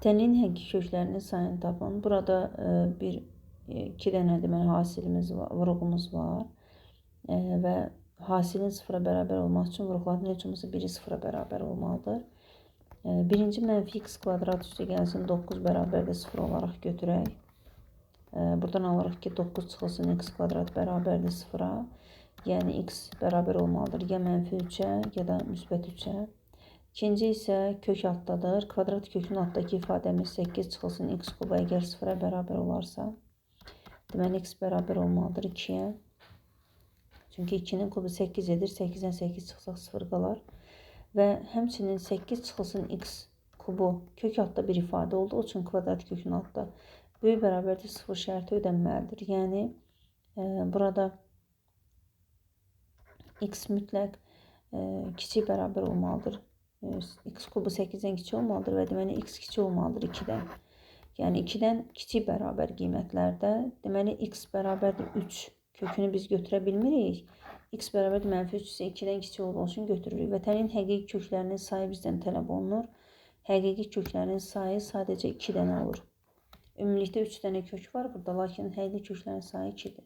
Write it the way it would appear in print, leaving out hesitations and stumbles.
Tənin həqiqi köklərinin sayını tapın. Burada bir 2 dənə deməli hasilimiz var, vurğumuz var. Və hasilin sıfıra bərabər olmaq üçün vurğuların heç olmasa biri sıfıra bərabər olmalıdır. Birinci mənfi x kvadrat üstə gəlsin 9 bərabər də 0 olaraq götürək. Buradan alırıq ki 9 çıxılsın x kvadrat bərabərdir 0-a. Yəni x bərabər olmalıdır ya mənfi 3-ə ya da müsbət 3-ə. İkinci isə kök altdadır. Kvadrat kökün altdakı ifadəmiz 8 çıxılsın x kuba əgər 0-a bərabər olarsa. Deməli x bərabər olmalıdır 2-yə. Çünki 2-nin kubu 8 edir. 8-dən 8 çıxsaq 0 qalar. Və həmçinin 8 çıxılsın x kubu kök altda bir ifadə olduğu üçün kvadrat kökün altda böyük bərabərdir 0 şərti ödənməlidir. Yəni burada x mütləq kiçik bərabər olmalıdır. X kubu 8-dən kiçik olmalıdır və deməli x kiçik olmalıdır 2-dən. Yəni 2-dən kiçik bərabər qiymətlərdə deməli x bərabərdir 3 kökünü biz götürə bilmirik. X bərabərdir mənfi 3 isə 2-dən kiçik olduğu üçün götürürük. Və tənin həqiqi köklərinin sayı bizdən tələb olunur. Həqiqi köklərin sayı sadəcə 2 dənə olur. Ümumilikdə 3 dənə kök var burada, lakin həqiqi köklərin sayı 2-dir.